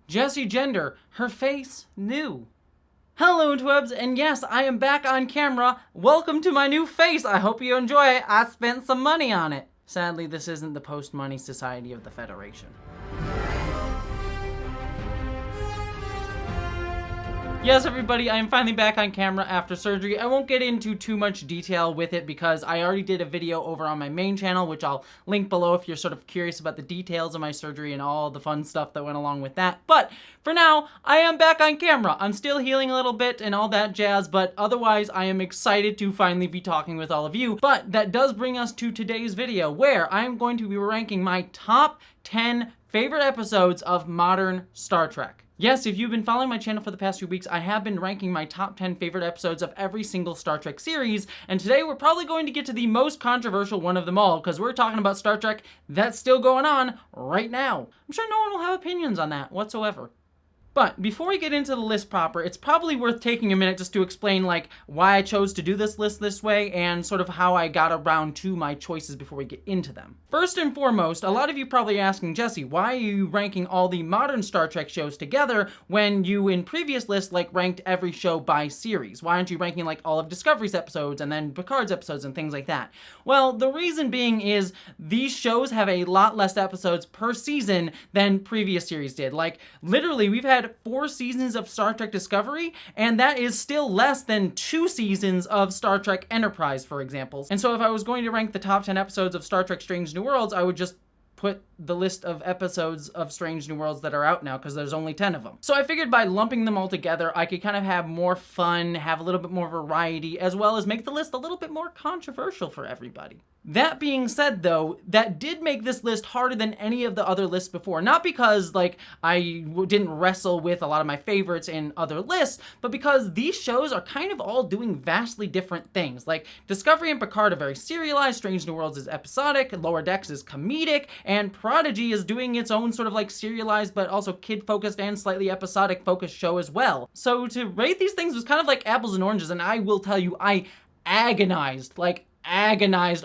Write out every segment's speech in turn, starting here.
Jessie gender, her face new. Hello interwebs, and yes, I am back on camera. Welcome to my new face. I hope you enjoy it. I spent some money on it. Sadly, this isn't the Post-Money Society of the Federation. Yes, everybody, I am finally back on camera after surgery. I won't get into too much detail with it because I already did a video over on my main channel, which I'll link below if you're sort of curious about the details of my surgery and all the fun stuff that went along with that. But for now, I am back on camera. I'm still healing a little bit and all that jazz, but otherwise I am excited to finally be talking with all of you. But that does bring us to today's video, where I am going to be ranking my top 10 favorite episodes of modern Star Trek. Yes, if you've been following my channel for the past few weeks, I have been ranking my top 10 favorite episodes of every single Star Trek series, and today we're probably going to get to the most controversial one of them all, because we're talking about Star Trek that's still going on right now. I'm sure no one will have opinions on that whatsoever. But before we get into the list proper, it's probably worth taking a minute just to explain like why I chose to do this list this way and sort of how I got around to my choices before we get into them. First and foremost, a lot of you probably asking, Jesse, why are you ranking all the modern Star Trek shows together when you in previous lists like ranked every show by series? Why aren't you ranking like all of Discovery's episodes and then Picard's episodes and things like that? Well, the reason being is these shows have a lot less episodes per season than previous series did. Like literally we've had 4 seasons of Star Trek Discovery, and that is still less than 2 seasons of Star Trek Enterprise, for example. And so if I was going to rank the top 10 episodes of Star Trek Strange New Worlds, I would just put the list of episodes of Strange New Worlds that are out now, because there's only 10 of them. So I figured by lumping them all together, I could kind of have more fun, have a little bit more variety, as well as make the list a little bit more controversial for everybody. That being said though, that did make this list harder than any of the other lists before. Not because like I didn't wrestle with a lot of my favorites in other lists, but because these shows are kind of all doing vastly different things. Like Discovery and Picard are very serialized, Strange New Worlds is episodic, Lower Decks is comedic, and Prodigy is doing its own sort of like serialized but also kid-focused and slightly episodic-focused show as well. So to rate these things was kind of like apples and oranges, and I will tell you, I agonized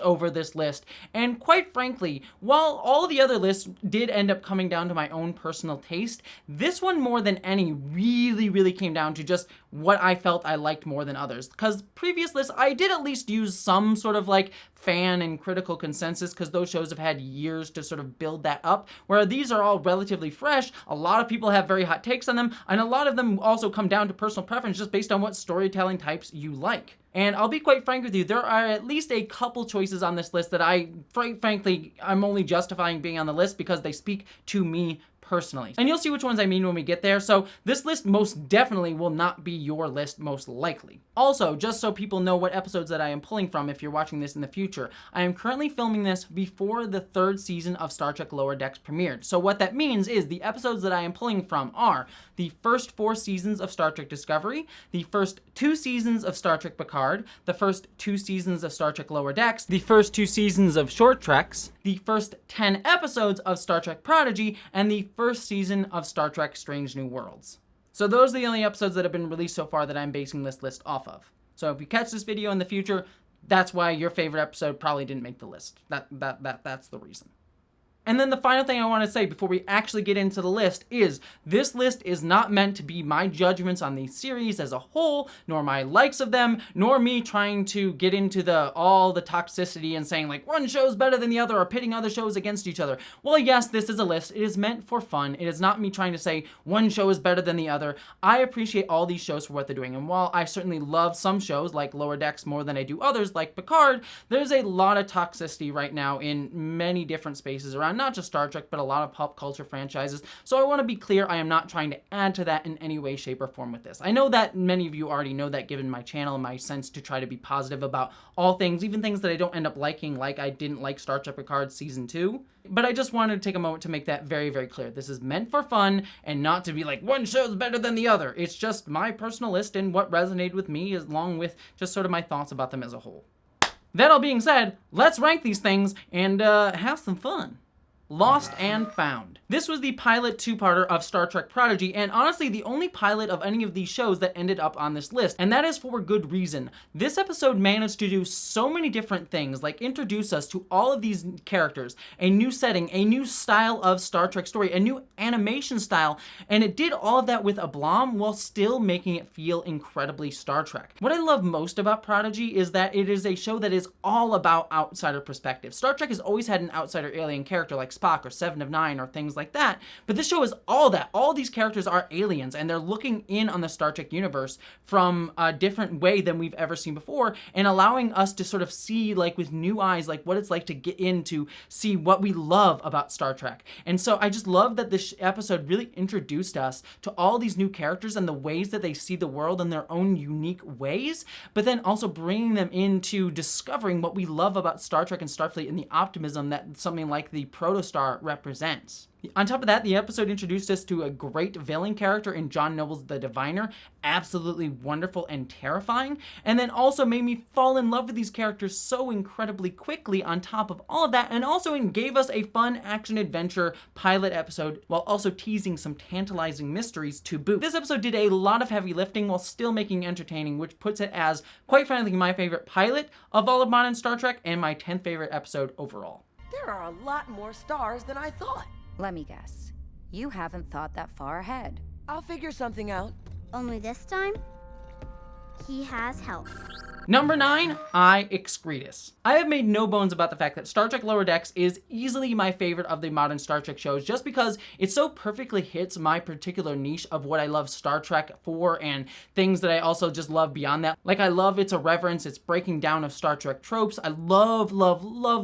over this list. And quite frankly, while all the other lists did end up coming down to my own personal taste, this one more than any really came down to just what I felt I liked more than others. Because previous lists, I did at least use some sort of like fan and critical consensus, because those shows have had years to sort of build that up, where these are all relatively fresh. A lot of people have very hot takes on them, and a lot of them also come down to personal preference just based on what storytelling types you like. And I'll be quite frank with you, there are at least a couple choices on this list that frankly, I'm only justifying being on the list because they speak to me personally. And you'll see which ones I mean when we get there. So this list most definitely will not be your list, most likely. Also, just so people know what episodes that I am pulling from if you're watching this in the future, I am currently filming this before the 3rd season of Star Trek Lower Decks premiered. So what that means is the episodes that I am pulling from are the first 4 seasons of Star Trek Discovery, the first 2 seasons of Star Trek Picard, the first 2 seasons of Star Trek Lower Decks, the first 2 seasons of Short Treks, the first 10 episodes of Star Trek Prodigy, and the first season of Star Trek Strange New Worlds. So those are the only episodes that have been released so far that I'm basing this list off of. So if you catch this video in the future, that's why your favorite episode probably didn't make the list. That's the reason. And then the final thing I want to say before we actually get into the list is this list is not meant to be my judgments on the series as a whole, nor my likes of them, nor me trying to get into all the toxicity and saying like one show's better than the other or pitting other shows against each other. Well, yes, this is a list. It is meant for fun. It is not me trying to say one show is better than the other. I appreciate all these shows for what they're doing. And while I certainly love some shows like Lower Decks more than I do others like Picard, there's a lot of toxicity right now in many different spaces around not just Star Trek, but a lot of pop culture franchises. So I want to be clear, I am not trying to add to that in any way, shape, or form with this. I know that many of you already know that given my channel and my sense to try to be positive about all things, even things that I don't end up liking, like I didn't like Star Trek Picard Season 2. But I just wanted to take a moment to make that very clear. This is meant for fun and not to be like one show's better than the other. It's just my personal list and what resonated with me along with just sort of my thoughts about them as a whole. That all being said, let's rank these things and have some fun. Lost and Found. This was the pilot two-parter of Star Trek Prodigy, and honestly the only pilot of any of these shows that ended up on this list, and that is for good reason. This episode managed to do so many different things, like introduce us to all of these characters, a new setting, a new style of Star Trek story, a new animation style, and it did all of that with aplomb while still making it feel incredibly Star Trek. What I love most about Prodigy is that it is a show that is all about outsider perspective. Star Trek has always had an outsider alien character like Spock or Seven of Nine or things like that, but this show is all that. All these characters are aliens and they're looking in on the Star Trek universe from a different way than we've ever seen before, and allowing us to sort of see, like, with new eyes, like what it's like to get in to see what we love about Star Trek. And so I just love that this episode really introduced us to all these new characters and the ways that they see the world in their own unique ways, but then also bringing them into discovering what we love about Star Trek and Starfleet and the optimism that something like the Protostar represents. On top of that, the episode introduced us to a great villain character in John Noble's The Diviner, absolutely wonderful and terrifying, and then also made me fall in love with these characters so incredibly quickly on top of all of that, and also gave us a fun action-adventure pilot episode while also teasing some tantalizing mysteries to boot. This episode did a lot of heavy lifting while still making entertaining, which puts it as, quite frankly, my favorite pilot of all of modern Star Trek and my 10th favorite episode overall. There are a lot more stars than I thought. Let me guess. You haven't thought that far ahead. I'll figure something out. Only this time, he has help. Number 9, EXCRETUS. I have made no bones about the fact that Star Trek Lower Decks is easily my favorite of the modern Star Trek shows, just because it so perfectly hits my particular niche of what I love Star Trek for and things that I also just love beyond that. Like, I love its irreverence, its breaking down of Star Trek tropes. I love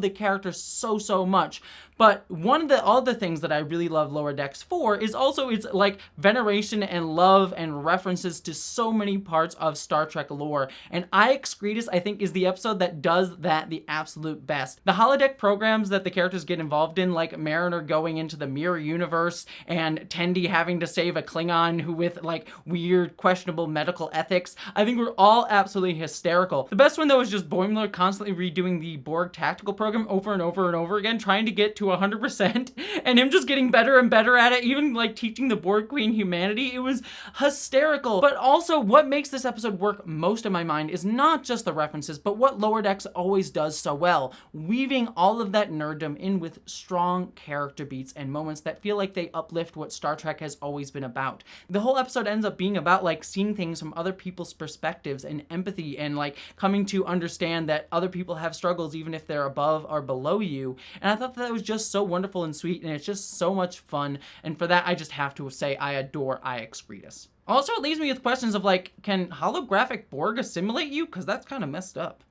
the characters so much. But one of the other things that I really love Lower Decks for is also its, like, veneration and love and references to so many parts of Star Trek lore. And EXCRETUS, I think, is the episode that does that the absolute best. The holodeck programs that the characters get involved in, like Mariner going into the mirror universe and Tendi having to save a Klingon who with, like, weird, questionable medical ethics, I think were all absolutely hysterical. The best one, though, is just Boimler constantly redoing the Borg tactical program over and over again, trying to get to 100%, and him just getting better and better at it, even like teaching the Borg Queen humanity. It was hysterical. But also, what makes this episode work most in my mind is not just the references, but what Lower Decks always does so well, weaving all of that nerddom in with strong character beats and moments that feel like they uplift what Star Trek has always been about. The whole episode ends up being about, like, seeing things from other people's perspectives and empathy, and, like, coming to understand that other people have struggles even if they're above or below you. And I thought that was just so wonderful and sweet, and it's just so much fun, and for that I just have to say I adore EXCRETUS. Also, it leaves me with questions of, like, can holographic Borg assimilate you? Because that's kind of messed up.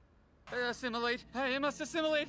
Assimilate. I must assimilate.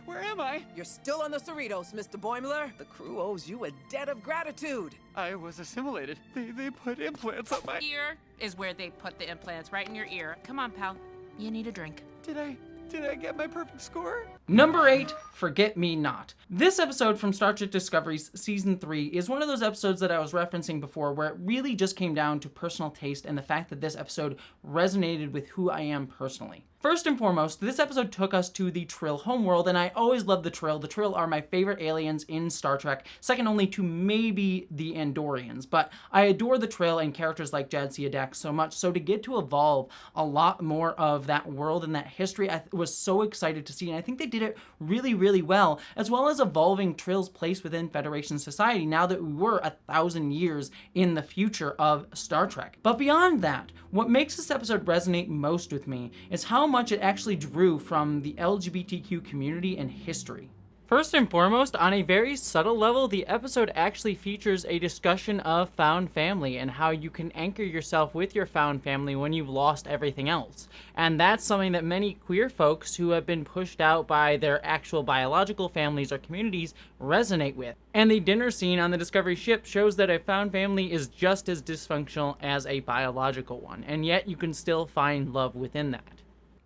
Where am I? You're still on the Cerritos, Mr. Boimler. The crew owes you a debt of gratitude. I was assimilated. They put implants on my Ear is where they put the implants, right in your ear. Come on, pal. You need a drink. Did I get my perfect score? Number 8, Forget Me Not. This episode from Star Trek Discovery's Season 3 is one of those episodes that I was referencing before where it really just came down to personal taste and the fact that this episode resonated with who I am personally. First and foremost, this episode took us to the Trill homeworld, and I always love the Trill. The Trill are my favorite aliens in Star Trek, second only to maybe the Andorians, but I adore the Trill and characters like Jadzia Dax so much, so to get to evolve a lot more of that world and that history, I was so excited to see, and I think they did it really well, as well as evolving Trill's place within Federation society now that we were 1,000 years in the future of Star Trek. But beyond that, what makes this episode resonate most with me is how much it actually drew from the LGBTQ community and history. First and foremost, on a very subtle level, the episode actually features a discussion of found family and how you can anchor yourself with your found family when you've lost everything else. And that's something that many queer folks who have been pushed out by their actual biological families or communities resonate with. And the dinner scene on the Discovery ship shows that a found family is just as dysfunctional as a biological one, and yet you can still find love within that.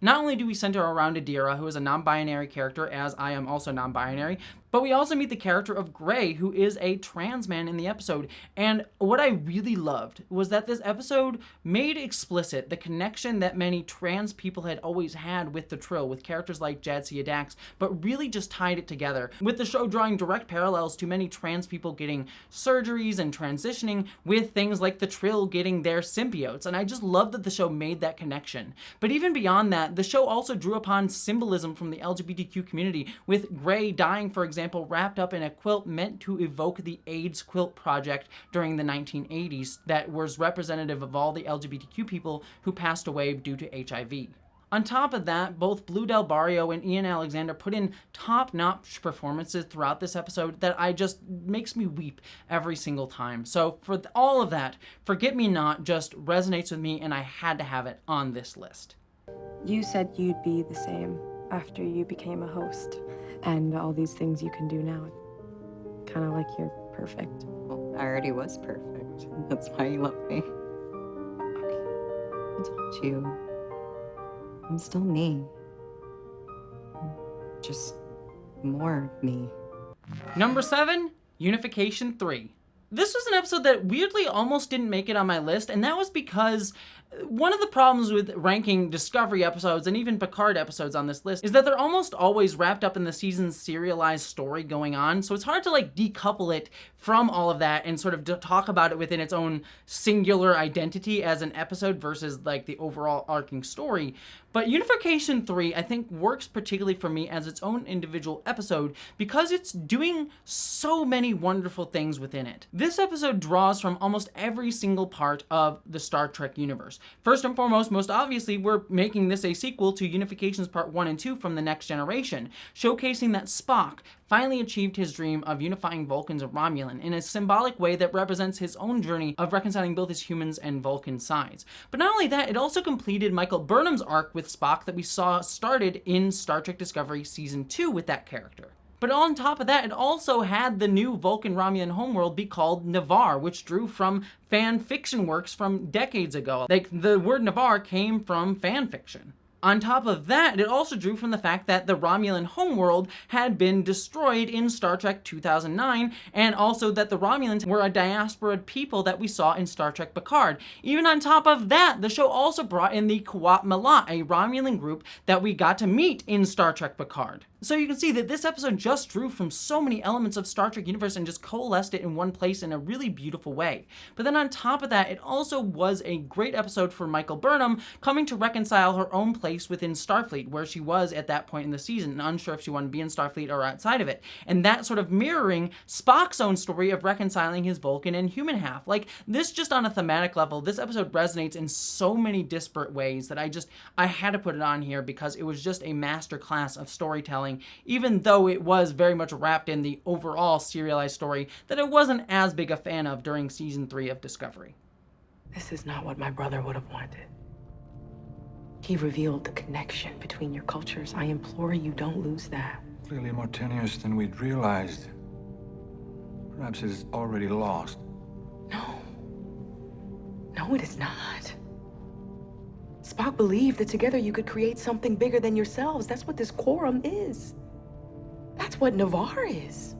Not only do we center around Adira, who is a non-binary character, as I am also non-binary, But we also meet the character of Gray, who is a trans man in the episode. And what I really loved was that this episode made explicit the connection that many trans people had always had with the Trill, with characters like Jessie, DEKCS, but really just tied it together, with the show drawing direct parallels to many trans people getting surgeries and transitioning, with things like the Trill getting their symbiotes. And I just love that the show made that connection. But even beyond that, the show also drew upon symbolism from the LGBTQ community, with Gray dying, for example, wrapped up in a quilt meant to evoke the AIDS quilt project during the 1980s that was representative of all the LGBTQ people who passed away due to HIV. On top of that, both Blue Del Barrio and Ian Alexander put in top-notch performances throughout this episode that makes me weep every single time. So for all of that, Forget Me Not just resonates with me, and I had to have it on this list. You said you'd be the same after you became a host, and all these things you can do now. Kind of like you're perfect. Well, I already was perfect. That's why you love me. I told you. I'm still me. Just more me. Number 7, Unification 3. This was an episode that weirdly almost didn't make it on my list, and that was because one of the problems with ranking Discovery episodes and even Picard episodes on this list is that they're almost always wrapped up in the season's serialized story going on, so it's hard to decouple it from all of that and sort of talk about it within its own singular identity as an episode versus the overall arcing story. But Unification 3, I think, works particularly for me as its own individual episode because it's doing so many wonderful things within it. This episode draws from almost every single part of the Star Trek universe. First and foremost, most obviously, we're making this a sequel to Unifications Part 1 and 2 from The Next Generation, showcasing that Spock finally achieved his dream of unifying Vulcans and Romulan in a symbolic way that represents his own journey of reconciling both his humans and Vulcan sides. But not only that, it also completed Michael Burnham's arc with Spock that we saw started in Star Trek Discovery Season 2 with that character. But on top of that, it also had the new Vulcan-Romulan homeworld be called Navarre, which drew from fan fiction works from decades ago. The word Navarre came from fan fiction. On top of that, it also drew from the fact that the Romulan homeworld had been destroyed in Star Trek 2009, and also that the Romulans were a diaspora people that we saw in Star Trek Picard. Even on top of that, the show also brought in the Qowat Milat, a Romulan group that we got to meet in Star Trek Picard. So you can see that this episode just drew from so many elements of Star Trek universe and just coalesced it in one place in a really beautiful way. But then on top of that, it also was a great episode for Michael Burnham coming to reconcile her own place within Starfleet, where she was at that point in the season, unsure if she wanted to be in Starfleet or outside of it. And that sort of mirroring Spock's own story of reconciling his Vulcan and human half. This just on a thematic level, this episode resonates in so many disparate ways that I had to put it on here because it was just a masterclass of storytelling, even though it was very much wrapped in the overall serialized story that I wasn't as big a fan of during Season 3 of Discovery. This is not what my brother would have wanted. He revealed the connection between your cultures. I implore you, don't lose that. Clearly more tenuous than we'd realized. Perhaps it is already lost. No. No, it is not. Spock believed that together you could create something bigger than yourselves. That's what this quorum is. That's what Navarre is.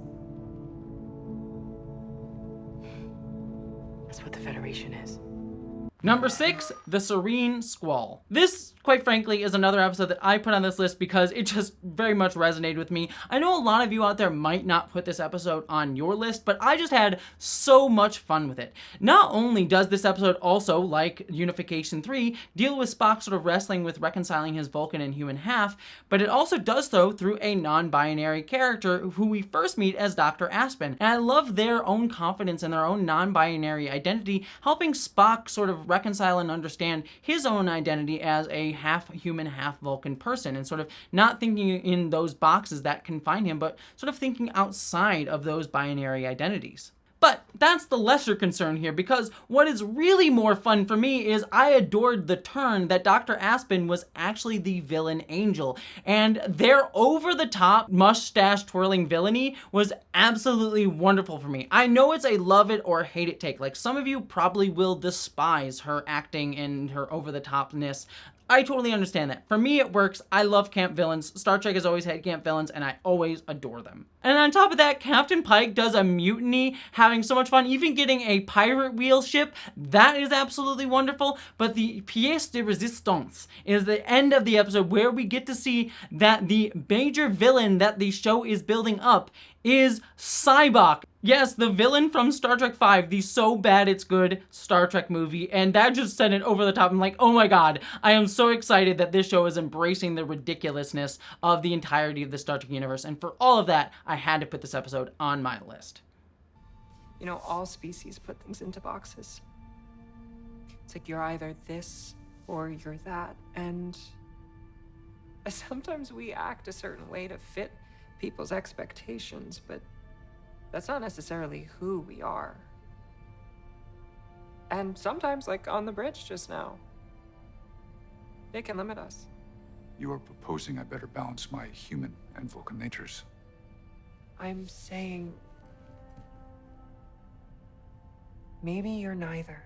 That's what the Federation is. Number 6, the Serene Squall. This, quite frankly, is another episode that I put on this list because it just very much resonated with me. I know a lot of you out there might not put this episode on your list, but I just had so much fun with it. Not only does this episode also, like Unification 3, deal with Spock sort of wrestling with reconciling his Vulcan and human half, but it also does so through a non-binary character who we first meet as Dr. Aspen. And I love their own confidence and their own non-binary identity, helping Spock sort of reconcile and understand his own identity as a half-human, half-Vulcan person, and sort of not thinking in those boxes that confine him, but sort of thinking outside of those binary identities. But that's the lesser concern here, because what is really more fun for me is I adored the turn that Dr. Aspen was actually the villain angel, and their over-the-top mustache-twirling villainy was absolutely wonderful for me. I know it's a love it or hate it take. Some of you probably will despise her acting and her over-the-topness. I totally understand that. For me, it works. I love camp villains. Star Trek has always had camp villains, and I always adore them. And on top of that, Captain Pike does a mutiny, having so much fun, even getting a pirate wheel ship. That is absolutely wonderful. But the pièce de résistance is the end of the episode where we get to see that the major villain that the show is building up is SPOCK. Yes, the villain from Star Trek V, the so bad it's good Star Trek movie, and that just sent it over the top. I'm like, oh my god, I am so excited that this show is embracing the ridiculousness of the entirety of the Star Trek universe, and for all of that, I had to put this episode on my list. You know, all species put things into boxes. It's like you're either this or you're that, and sometimes we act a certain way to fit people's expectations, but that's not necessarily who we are. And sometimes, like on the bridge just now, they can limit us. You are proposing I better balance my human and Vulcan natures. I'm saying maybe you're neither.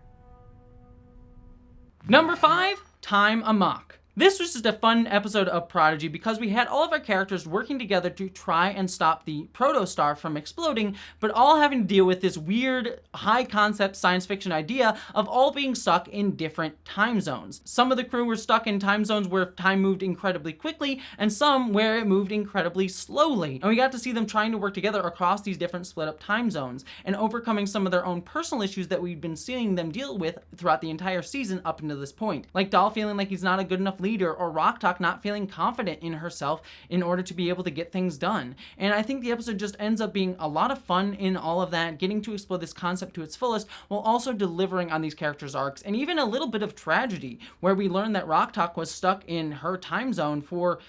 Number 5, Time AMOK. This was just a fun episode of Prodigy because we had all of our characters working together to try and stop the protostar from exploding, but all having to deal with this weird, high-concept science fiction idea of all being stuck in different time zones. Some of the crew were stuck in time zones where time moved incredibly quickly, and some where it moved incredibly slowly. And we got to see them trying to work together across these different split-up time zones, and overcoming some of their own personal issues that we've been seeing them deal with throughout the entire season up until this point. Like Dahl feeling like he's not a good enough leader, or Rok-Tahk not feeling confident in herself in order to be able to get things done. And I think the episode just ends up being a lot of fun in all of that, getting to explore this concept to its fullest, while also delivering on these characters' arcs, and even a little bit of tragedy, where we learn that Rok-Tahk was stuck in her time zone for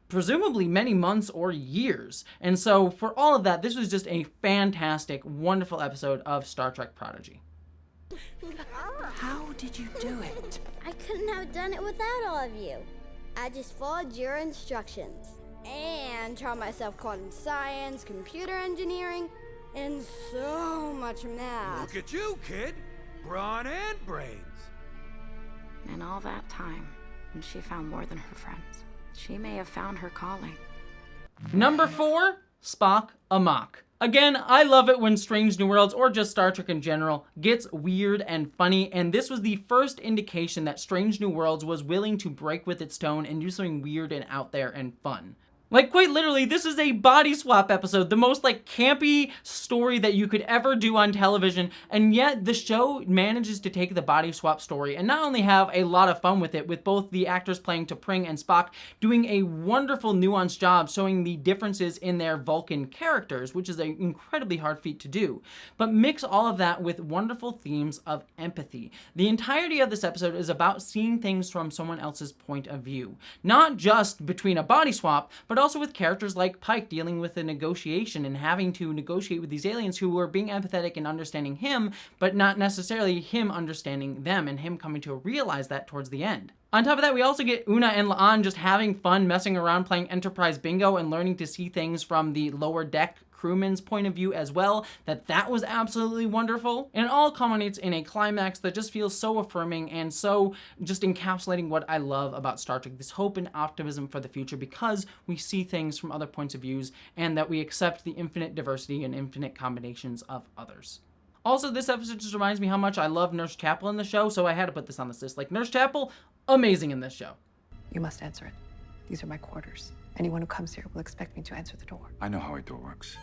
presumably many months or years. And so for all of that, this was just a fantastic, wonderful episode of Star Trek Prodigy. How did you do it? I couldn't have done it without all of you. I just followed your instructions and taught myself quantum science, computer engineering, and so much math. Look at you, kid. Brawn and brains. In all that time, she found more than her friends. She may have found her calling. Number 4, Spock AMOK. Again, I love it when Strange New Worlds, or just Star Trek in general, gets weird and funny, and this was the first indication that Strange New Worlds was willing to break with its tone and do something weird and out there and fun. Like, quite literally, this is a body swap episode, the most, like, campy story that you could ever do on television, and yet the show manages to take the body swap story and not only have a lot of fun with it, with both the actors playing T'Pring and Spock doing a wonderful nuanced job showing the differences in their Vulcan characters, which is an incredibly hard feat to do, but mix all of that with wonderful themes of empathy. The entirety of this episode is about seeing things from someone else's point of view, not just between a body swap, but also with characters like Pike dealing with a negotiation and having to negotiate with these aliens who were being empathetic and understanding him, but not necessarily him understanding them, and him coming to realize that towards the end. On top of that, we also get Una and La'an just having fun messing around playing Enterprise Bingo and learning to see things from the lower deck crewman's point of view as well. That was absolutely wonderful. And it all culminates in a climax that just feels so affirming and so just encapsulating what I love about Star Trek, this hope and optimism for the future, because we see things from other points of views and that we accept the infinite diversity and infinite combinations of others. Also, this episode just reminds me how much I love Nurse Chapel in the show, so I had to put this on this list. Like, Nurse Chapel, amazing in this show. You must answer it. These are my quarters. Anyone who comes here will expect me to answer the door. I know how a door works.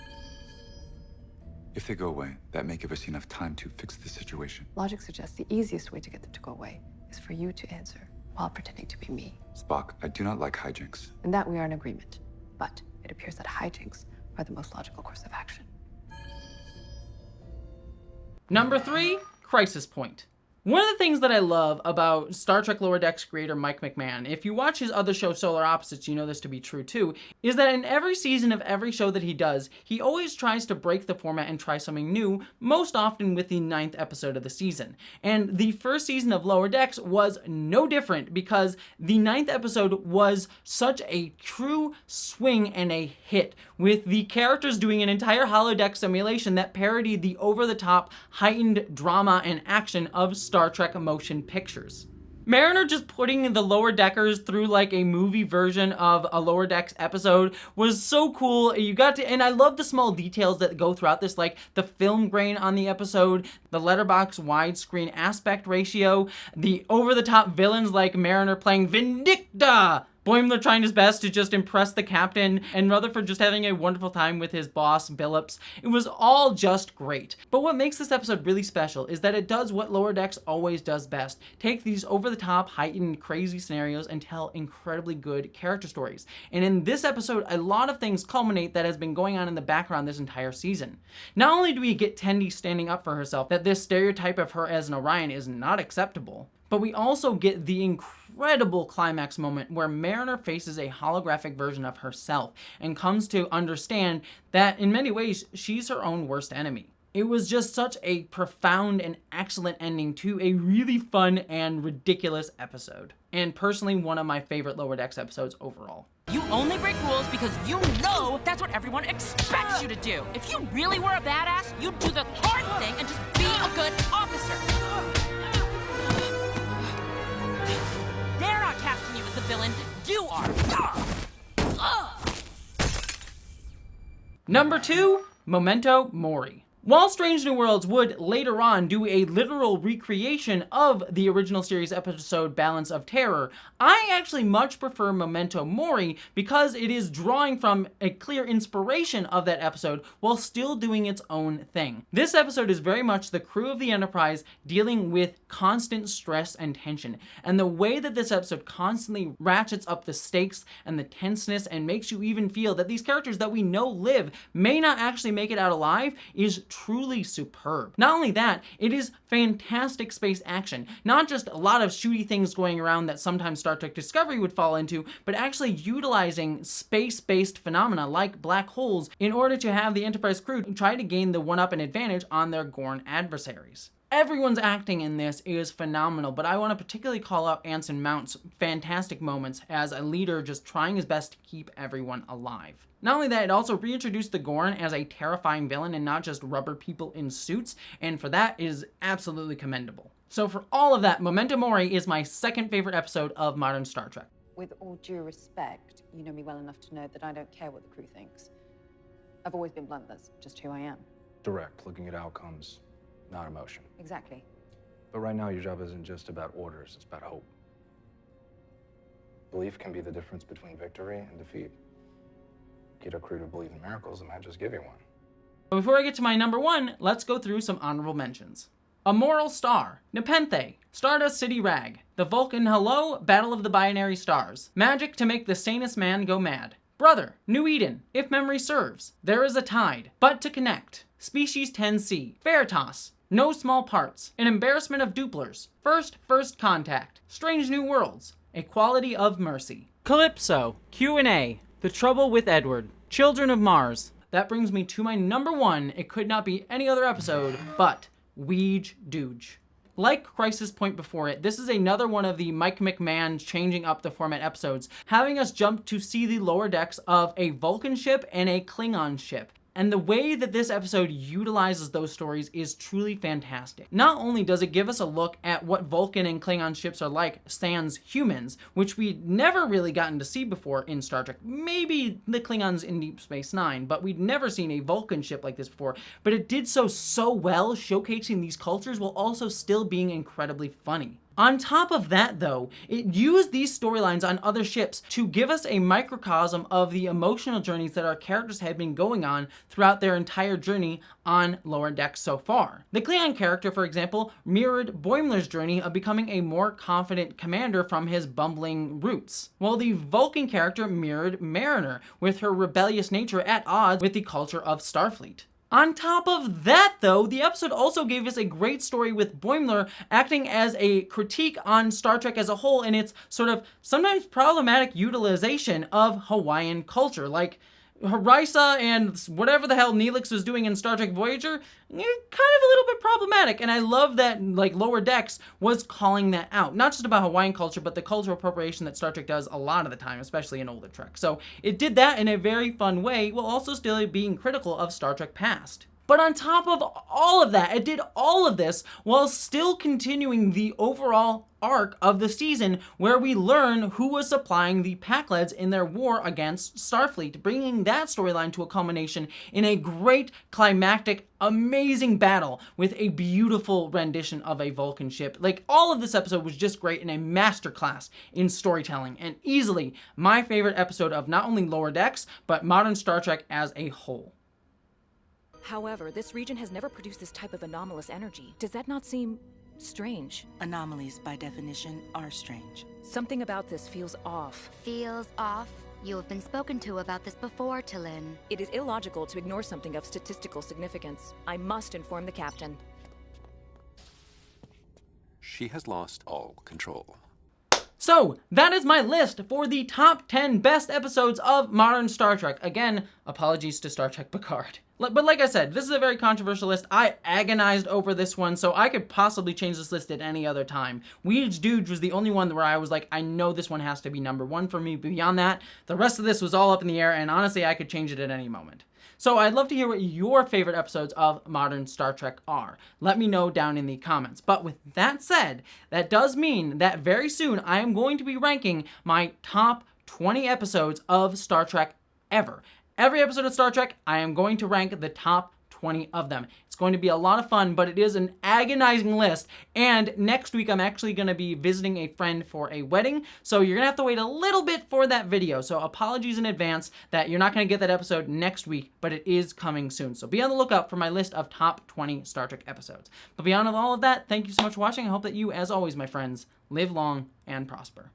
If they go away, that may give us enough time to fix the situation. Logic suggests the easiest way to get them to go away is for you to answer while pretending to be me. Spock, I do not like hijinks. In that we are in agreement. But it appears that hijinks are the most logical course of action. Number 3, Crisis Point. One of the things that I love about Star Trek Lower Decks creator Mike McMahon, if you watch his other show Solar Opposites, you know this to be true too, is that in every season of every show that he does, he always tries to break the format and try something new, most often with the 9th episode of the season. And the first season of Lower Decks was no different, because the 9th episode was such a true swing and a hit, with the characters doing an entire holodeck simulation that parodied the over-the-top, heightened drama and action of Star Trek motion pictures. Mariner just putting the Lower Deckers through like a movie version of a Lower Decks episode was so cool. You got to, and I love the small details that go throughout this, like the film grain on the episode, the letterbox widescreen aspect ratio, the over-the-top villains like Mariner playing Vindicta, Boimler trying his best to just impress the captain, and Rutherford just having a wonderful time with his boss, Billups. It was all just great. But what makes this episode really special is that it does what Lower Decks always does best. Take these over-the-top, heightened, crazy scenarios and tell incredibly good character stories. And in this episode, a lot of things culminate that has been going on in the background this entire season. Not only do we get Tendi standing up for herself, that this stereotype of her as an Orion is not acceptable, but we also get the incredible climax moment where Mariner faces a holographic version of herself and comes to understand that in many ways she's her own worst enemy. It was just such a profound and excellent ending to a really fun and ridiculous episode. And personally, one of my favorite Lower Decks episodes overall. You only break rules because you know that's what everyone expects you to do. If you really were a badass, you'd do the hard thing and just be a good officer. They're not casting you as the villain, you are. Number 2, Memento Mori. While Strange New Worlds would later on do a literal recreation of the original series episode Balance of Terror, I actually much prefer Memento Mori because it is drawing from a clear inspiration of that episode while still doing its own thing. This episode is very much the crew of the Enterprise dealing with constant stress and tension, and the way that this episode constantly ratchets up the stakes and the tenseness and makes you even feel that these characters that we know live may not actually make it out alive is truly superb. Not only that, it is fantastic space action. Not just a lot of shooty things going around that sometimes Star Trek Discovery would fall into, but actually utilizing space-based phenomena like black holes in order to have the Enterprise crew try to gain the one-up and advantage on their Gorn adversaries. Everyone's acting in this is phenomenal, but I want to particularly call out Anson Mount's fantastic moments as a leader just trying his best to keep everyone alive. Not only that, it also reintroduced the Gorn as a terrifying villain and not just rubber people in suits, and for that is absolutely commendable. So for all of that, Memento Mori is my second favorite episode of modern Star Trek. With all due respect, you know me well enough to know that I don't care what the crew thinks. I've always been blunt, that's just who I am. Direct, looking at outcomes, not emotion. Exactly. But right now, your job isn't just about orders, it's about hope. Belief can be the difference between victory and defeat. Get a crew to believe in miracles, and might just give you one. But before I get to my number 1, let's go through some honorable mentions. A Moral Star, Nepenthe, Stardust City Rag, The Vulcan Hello, Battle of the Binary Stars, Magic to Make the Sanest Man Go Mad, Brother, New Eden, If Memory Serves, There Is a Tide, But to Connect, Species 10C, Veritas, No Small Parts, An Embarrassment of Duplers, First Contact, Strange New Worlds, Equality of Mercy, Calypso, Q&A, The Trouble with Edward, Children of Mars. That brings me to my number 1. It could not be any other episode, but Weege Dooge. Like Crisis Point before it, this is another one of the Mike McMahon changing up the format episodes, having us jump to see the lower decks of a Vulcan ship and a Klingon ship. And the way that this episode utilizes those stories is truly fantastic. Not only does it give us a look at what Vulcan and Klingon ships are like sans humans, which we'd never really gotten to see before in Star Trek. Maybe the Klingons in Deep Space Nine, but we'd never seen a Vulcan ship like this before. But it did so well, showcasing these cultures while also still being incredibly funny. On top of that, though, it used these storylines on other ships to give us a microcosm of the emotional journeys that our characters had been going on throughout their entire journey on Lower Decks so far. The Klingon character, for example, mirrored Boimler's journey of becoming a more confident commander from his bumbling roots, while the Vulcan character mirrored Mariner, with her rebellious nature at odds with the culture of Starfleet. On top of that, though, the episode also gave us a great story with Boimler acting as a critique on Star Trek as a whole and its sort of sometimes problematic utilization of Hawaiian culture. Like Harissa and whatever the hell Neelix was doing in Star Trek Voyager, kind of a little bit problematic. And I love that like Lower Decks was calling that out. Not just about Hawaiian culture, but the cultural appropriation that Star Trek does a lot of the time, especially in older Trek. So it did that in a very fun way, while also still being critical of Star Trek past. But on top of all of that, it did all of this while still continuing the overall arc of the season, where we learn who was supplying the Pakleds in their war against Starfleet, bringing that storyline to a culmination in a great climactic, amazing battle with a beautiful rendition of a Vulcan ship. Like, all of this episode was just great and a masterclass in storytelling, and easily my favorite episode of not only Lower Decks, but modern Star Trek as a whole. However, this region has never produced this type of anomalous energy. Does that not seem strange? Anomalies, by definition, are strange. Something about this feels off. Feels off? You have been spoken to about this before, T'Lyn. It is illogical to ignore something of statistical significance. I must inform the captain. She has lost all control. So, that is my list for the top 10 best episodes of modern Star Trek. Again, apologies to Star Trek Picard. But like I said, this is a very controversial list. I agonized over this one, so I could possibly change this list at any other time. Weird Dudes was the only one where I was like, I know this one has to be number one for me. Beyond that, the rest of this was all up in the air, and honestly, I could change it at any moment. So I'd love to hear what your favorite episodes of modern Star Trek are. Let me know down in the comments. But with that said, that does mean that very soon I am going to be ranking my top 20 episodes of Star Trek ever. Every episode of Star Trek, I am going to rank the top 20 of them. It's going to be a lot of fun, but it is an agonizing list. And next week, I'm actually going to be visiting a friend for a wedding, so you're going to have to wait a little bit for that video. So apologies in advance that you're not going to get that episode next week, but it is coming soon. So be on the lookout for my list of top 20 Star Trek episodes. But beyond all of that, thank you so much for watching. I hope that you, as always, my friends, live long and prosper.